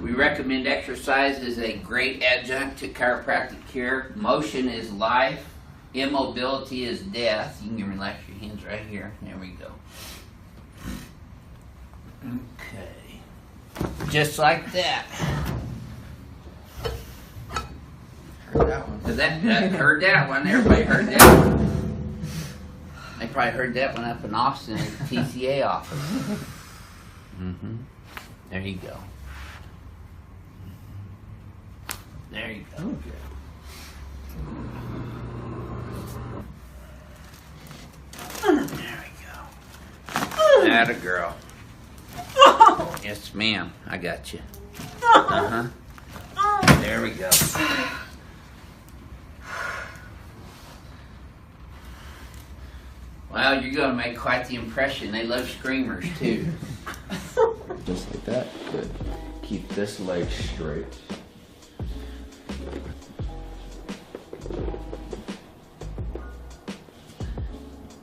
We recommend exercise as a great adjunct to chiropractic care. Motion is life. Immobility is death. You can relax your hands right here. There we go. Okay. Just like that. Heard that one. Heard that one. Everybody heard that one. They probably heard that one up in Austin at the TCA office. There you go. There you go. Okay. There we go. Atta girl. Yes, ma'am. I got you. There we go. Wow, you're going to make quite the impression. They love screamers, too. Just like that. Good. Keep this leg straight.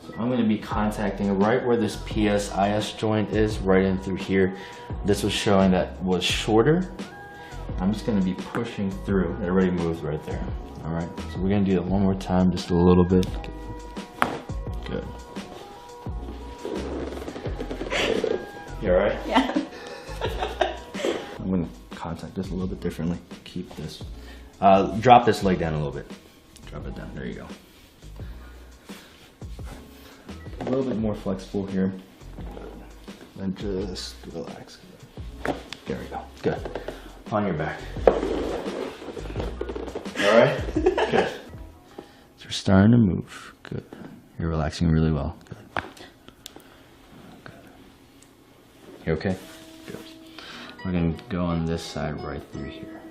So I'm going to be contacting right where this PSIS joint is, right in through here. This was showing that was shorter. I'm just going to be pushing through. It already moves right there. All right. So we're going to do that one more time, just a little bit. Good. You all right? Yeah. I'm going to contact this a little bit differently. Keep this. Drop this leg down a little bit. Drop it down. There you go. A little bit more flexible here. And just relax. There we go. Good. On your back. All right? Good. So we're starting to move. Good. You're relaxing really well. Good. Good. You okay? Good. We're going to go on this side right through here.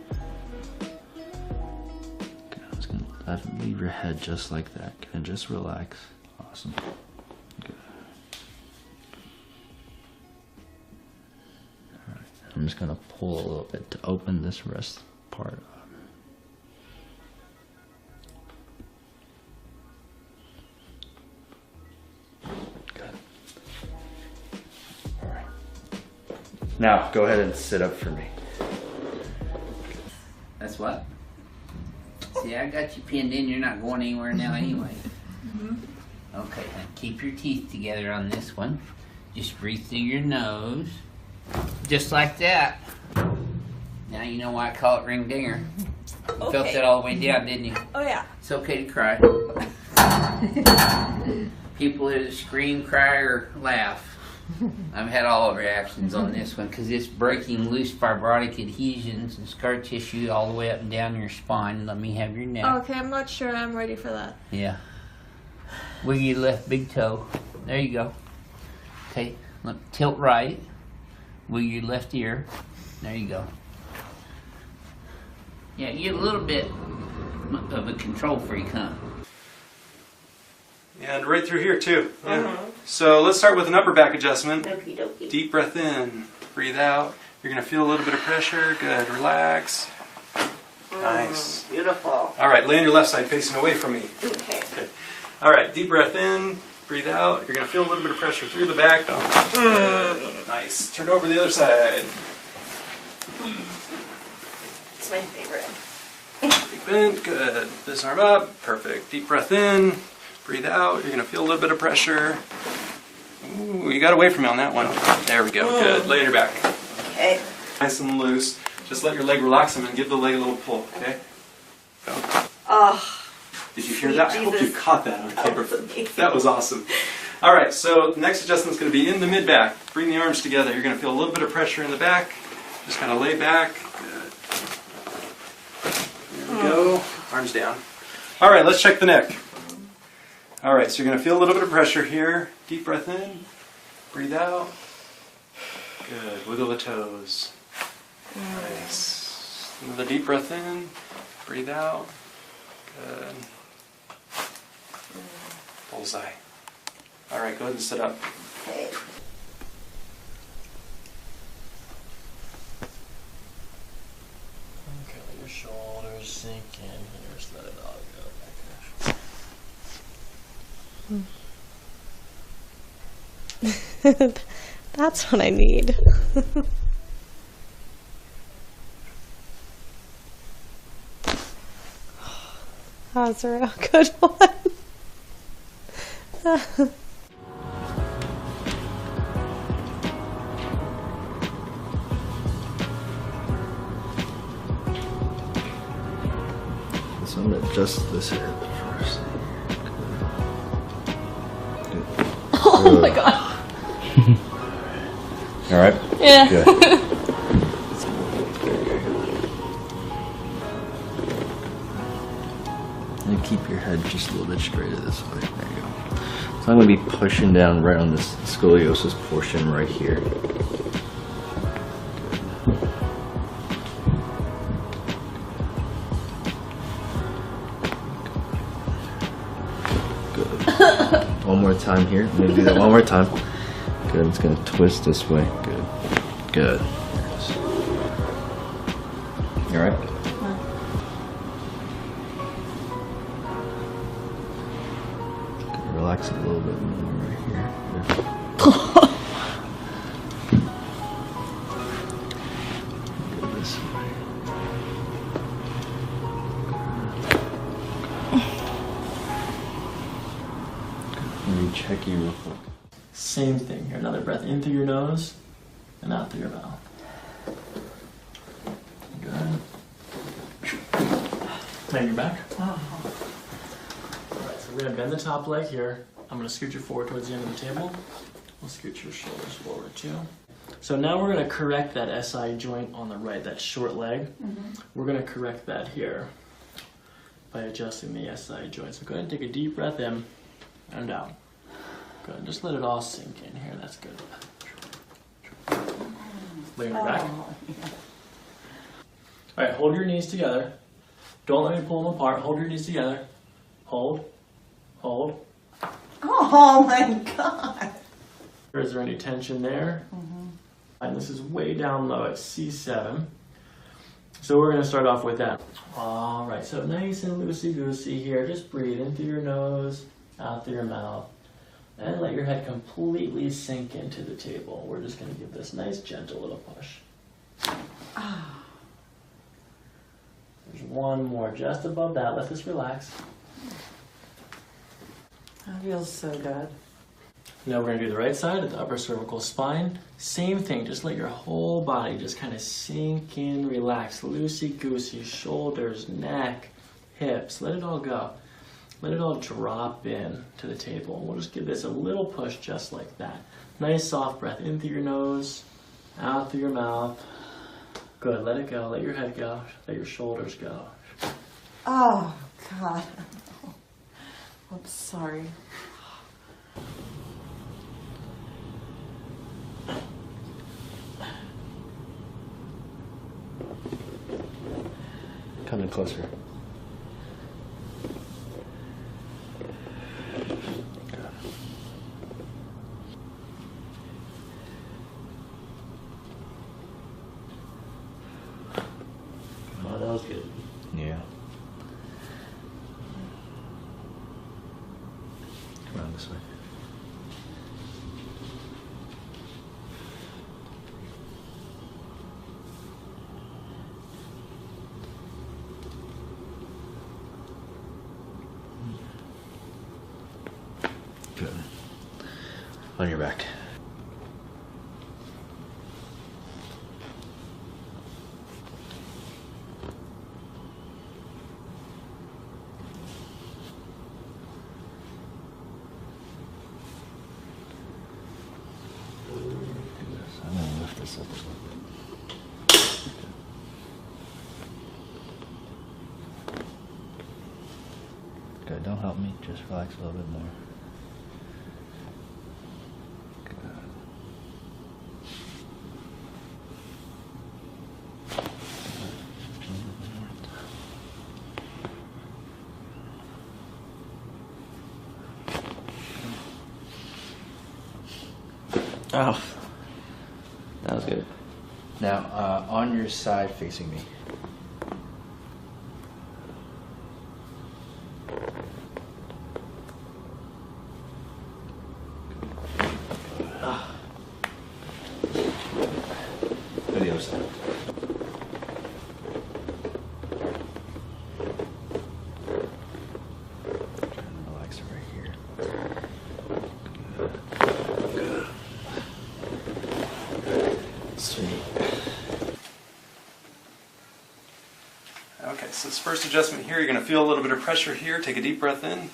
Okay, I'm just going to leave your head just like that. Good. And just relax. Awesome. Good. All right. I'm just going to pull a little bit to open this rest part up. Now, go ahead and sit up for me. That's what? See, I got you pinned in. You're not going anywhere now anyway. Okay, now keep your teeth together on this one. Just breathe through your nose. Just like that. Now you know why I call it ring dinger. You felt that all the way down, didn't you? Oh, yeah. It's okay to cry. People either scream, cry, or laugh. I've had all reactions on this one because it's breaking loose fibrotic adhesions and scar tissue all the way up and down your spine. Let me have your neck. Okay, I'm not sure I'm ready for that. Yeah. Wiggle your left big toe. There you go. Okay, look, tilt right. Wiggle your left ear. There you go. Yeah, you're a little bit of a control freak, huh? And right through here too. Yeah. So let's start with an upper back adjustment. Okie dokie. Deep breath in, breathe out. You're gonna feel a little bit of pressure. Good, relax. Nice. Beautiful. All right, lay on your left side facing away from me. Okay. Good. All right, deep breath in, breathe out. You're gonna feel a little bit of pressure through the back. Good. Nice. Turn over the other side. It's my favorite. Big bend, good. This arm up, perfect. Deep breath in, breathe out. You're gonna feel a little bit of pressure. Ooh, you got away from me on that one. There we go, good. Lay on your back. Okay. Nice and loose. Just let your leg relax and give the leg a little pull, okay? Go. Oh, Did you hear that? I hope you Jesus. caught that on camera. was amazing. That was awesome. All right, so the next adjustment's going to be in the mid-back. Bring the arms together. You're going to feel a little bit of pressure in the back. Just kind of lay back. Good. There we go. Arms down. All right, let's check the neck. All right, so you're going to feel a little bit of pressure here. Deep breath in. Breathe out. Good. Wiggle the toes. Nice. Another deep breath in. Breathe out. Good. Bullseye. All right, go ahead and sit up. okay. Okay, let your shoulders sink in here. Just let it all go back there. That's what I need. That was a real good one. So I'm gonna adjust this here first. Oh my god. All right. Yeah. Good. And keep your head just a little bit straighter this way. There you go. So I'm gonna be pushing down right on this scoliosis portion right here. Good. One more time here. I'm gonna do that one more time. Good. It's gonna twist this way. Good. Good. There it is. You all right? Relax a little bit more right here. Good. Go this way. Let me check you real quick. Same thing here. Another breath in through your nose and out through your mouth. Good. Bend your back. Alright, so we're gonna bend the top leg here. I'm gonna scoot you forward towards the end of the table. We'll scoot your shoulders forward too. So now we're gonna correct that SI joint on the right, that short leg. We're gonna correct that here by adjusting the SI joint. So go ahead and take a deep breath in and out. Good. Just let it all sink in here. That's good. Lay on your back. All right, hold your knees together. Don't let me pull them apart. Hold your knees together. Hold. Hold. Oh my god. Is there any tension there? And this is way down low at C7. So we're going to start off with that. All right, so nice and loosey-goosey here. Just breathe in through your nose, out through your mouth. And let your head completely sink into the table. We're just going to give this nice, gentle little push. There's one more just above that. Let this relax. That feels so good. Now we're going to do the right side at the upper cervical spine. Same thing, just let your whole body just kind of sink in, relax. Loosey-goosey, shoulders, neck, hips. Let it all go. Let it all drop in to the table. We'll just give this a little push just like that. Nice soft breath in through your nose, out through your mouth. Good, let it go. Let your head go. Let your shoulders go. Oh god. I'm sorry. Come in closer. Oh, that was good. Yeah. Come on this way. Good. On your back. I'm gonna lift this up a little bit. Good, don't help me, just relax a little bit more. Good. Oh, that was good. Now, on your side facing me. To the other side. so this first adjustment here, you're going to feel a little bit of pressure here. Take a deep breath in,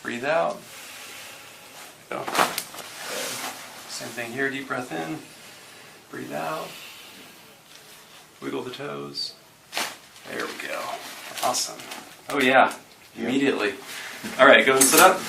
breathe out. Go. Good. Same thing here, deep breath in, breathe out. Wiggle the toes. There we go. Awesome. Oh yeah, immediately. All right, go and sit up.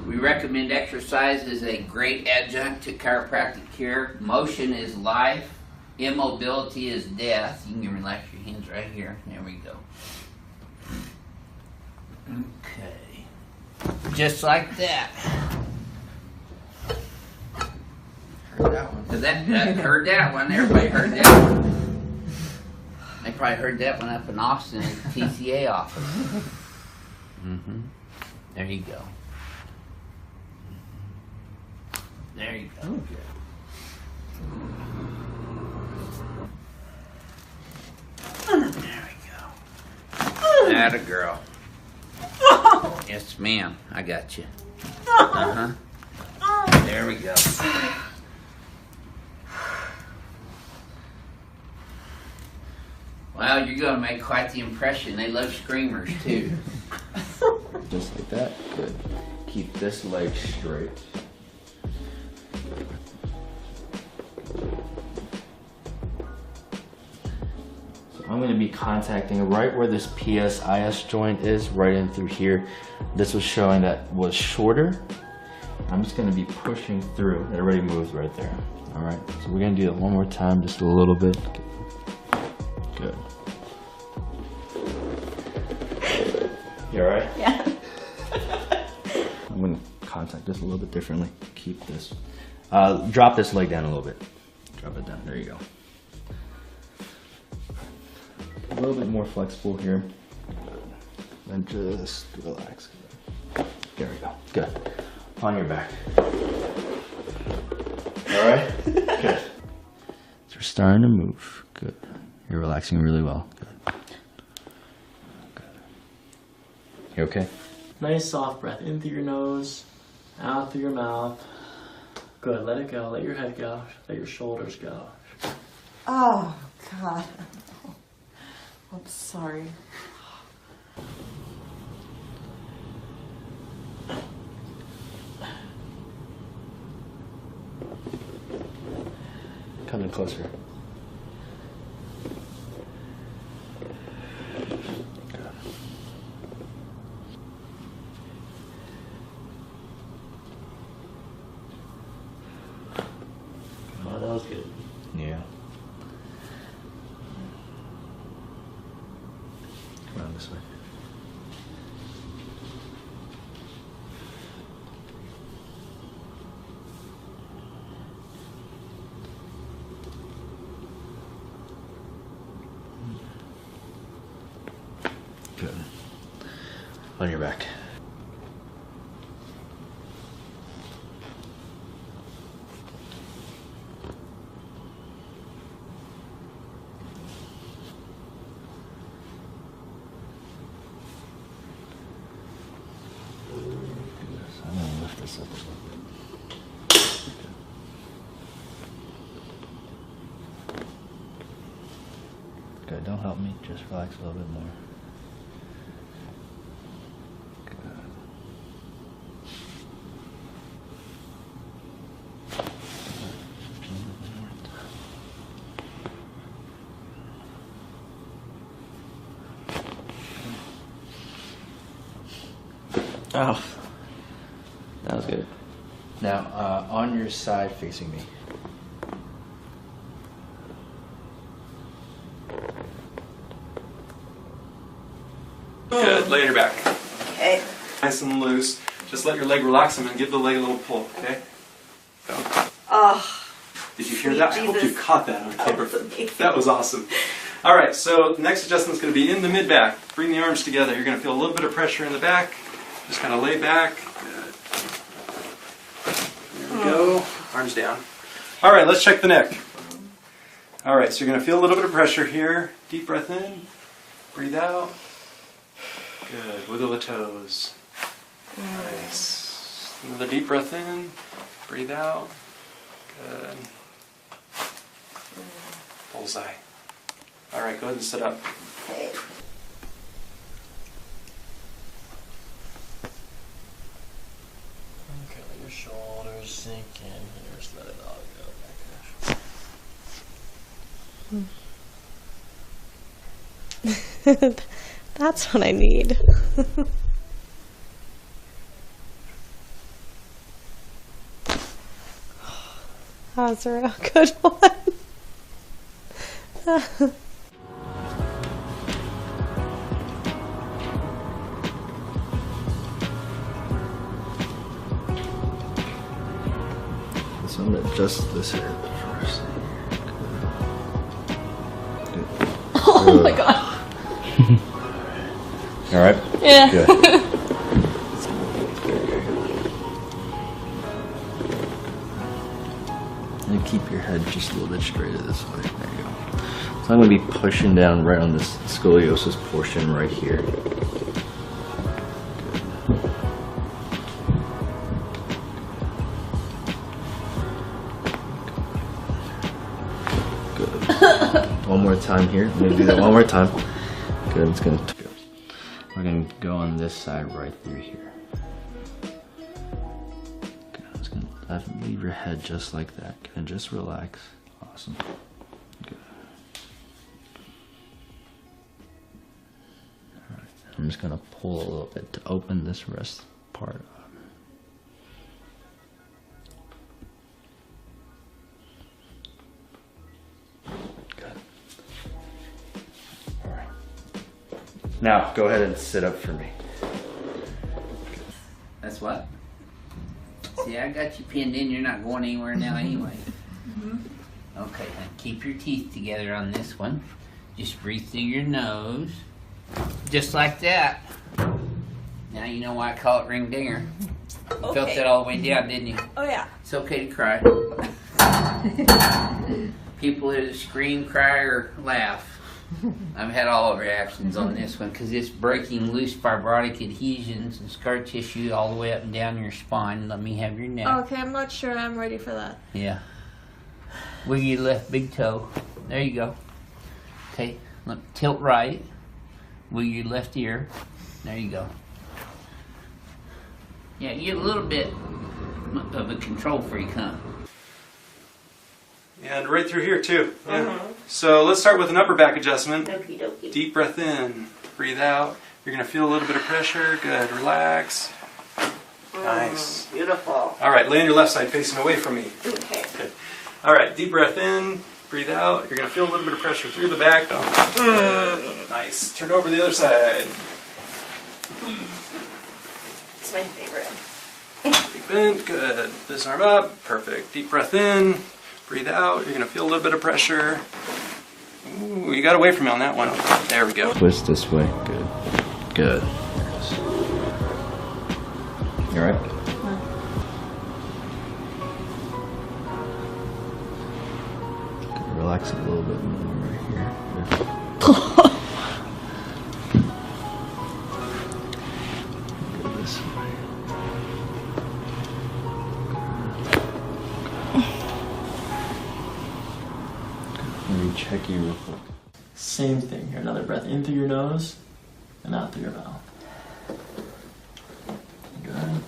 We recommend exercise as a great adjunct to chiropractic care. Motion is life. Immobility is death. You can relax your hands right here. There we go. Okay. Just like that. Heard that one. Heard that one. Everybody heard that one. They probably heard that one up in Austin at the TCA office. There you go. There you go. There we go. Atta girl. Yes, ma'am. I got you. There we go. Wow, you're going to make quite the impression. They love screamers, too. Just like that. Good. Keep this leg straight. So I'm going to be contacting right where this PSIS joint is, right in through here. This was showing that was shorter. I'm just going to be pushing through. It already moves right there. All right. So we're going to do it one more time, just a little bit. Good. You all right? Yeah. I'm going to contact this a little bit differently. Keep this. Drop this leg down a little bit. Drop it down. There you go. A little bit more flexible here. And just relax. There we go. Good. On your back. All right? Good. So we're starting to move. Good. You're relaxing really well. Good. Good. You okay? Nice soft breath in through your nose, out through your mouth. Good, let it go. Let your head go. Let your shoulders go. Oh, God. I'm sorry. Come in closer. Oh, that was good. Yeah. Come on this way. Good. On your back. I'm gonna lift this up a little bit. Good, don't help me, just relax a little bit more. Good. Oh, that was good. Now, on your side facing me. Good. Lay on your back. Okay. Nice and loose. Just let your leg relax and give the leg a little pull, okay? Go. Oh, Did you hear that? I hope you Jesus. caught that on camera. That was amazing. That was awesome. All right, so the next adjustment is going to be in the mid-back. Bring the arms together. You're going to feel a little bit of pressure in the back. Just kind of lay back. Good. There we go. Arms down. All right, let's check the neck. All right, so you're going to feel a little bit of pressure here. Deep breath in. Breathe out. Good. Wiggle the toes. Nice. Another deep breath in. Breathe out. Good. Bullseye. All right, go ahead and sit up. Okay, let your shoulders sink in here. Just let it all go back. That's what I need. That was a real good one. So I'm gonna adjust this here first. Oh my god. All right. Yeah. Good. And keep your head just a little bit straighter this way. There you go. So I'm gonna be pushing down right on this scoliosis portion right here. One more time here. I'm gonna do that one more time. Good. It's gonna go. We're gonna go on this side right through here. Good. I'm just gonna leave your head just like that. Good. And just relax. Awesome. Good. All right. I'm just gonna pull a little bit to open this wrist part up. Now, go ahead and sit up for me. That's what? See, I got you pinned in. You're not going anywhere now anyway. Okay, now keep your teeth together on this one. Just breathe through your nose. Just like that. Now you know why I call it ring dinger. You felt that all the way down, didn't you? Oh yeah. It's okay to cry. People either scream, cry, or laugh. I've had all reactions on this one because it's breaking loose fibrotic adhesions and scar tissue all the way up and down your spine. Let me have your neck. Okay, I'm not sure I'm ready for that. Yeah. Wiggle your left big toe. There you go. Okay, tilt right. Wiggle your left ear. There you go. Yeah, you're a little bit of a control freak, huh? And right through here too. Yeah. So let's start with an upper back adjustment. Okie dokie. Deep breath in, breathe out. You're gonna feel a little bit of pressure. Good, relax. Nice. Beautiful. All right, lay on your left side facing away from me. Okay. Good. All right, deep breath in, breathe out. You're gonna feel a little bit of pressure through the back. Good. Nice. Turn over to the other side. It's my favorite. Deep bend, good. This arm up, perfect. Deep breath in, breathe out. You're gonna feel a little bit of pressure. Ooh, you got away from me on that one. There we go. Twist this way. Good. Good. You alright? Relax a little bit more right here. Good. Go this way. Let me check you real quick. Same thing here. Another breath in through your nose and out through your mouth. Good.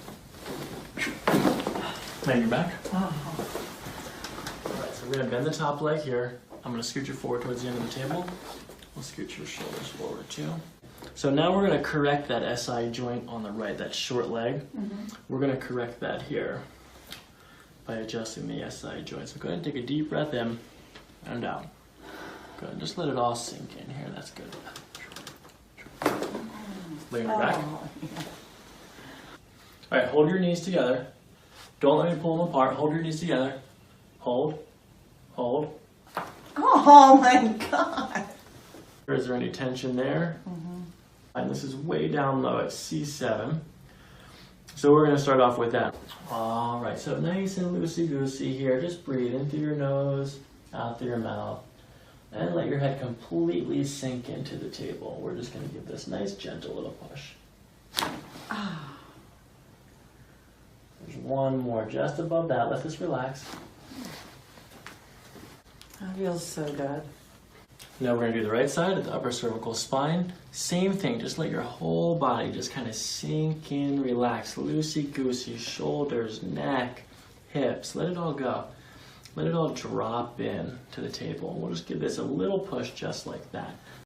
Lay your back. Alright, so we're going to bend the top leg here. I'm going to scoot you forward towards the end of the table. We'll scoot your shoulders forward too. So now we're going to correct that SI joint on the right, that short leg. We're going to correct that here by adjusting the SI joint. So go ahead and take a deep breath in and out. Good. Just let it all sink in here. That's good. Lay on your back. All right, hold your knees together. Don't let me pull them apart. Hold your knees together. Hold. Hold. Oh my God. Is there any tension there? And this is way down low at C7. So we're going to start off with that. All right, so nice and loosey-goosey here. Just breathe in through your nose, out through your mouth, and let your head completely sink into the table. We're just going to give this nice, gentle little push. There's one more just above that. Let this relax. That feels so good. Now we're going to do the right side at the upper cervical spine. Same thing, just let your whole body just kind of sink in, relax. Loosey-goosey, shoulders, neck, hips, let it all go. Let it all drop in to the table. We'll just give this a little push just like that.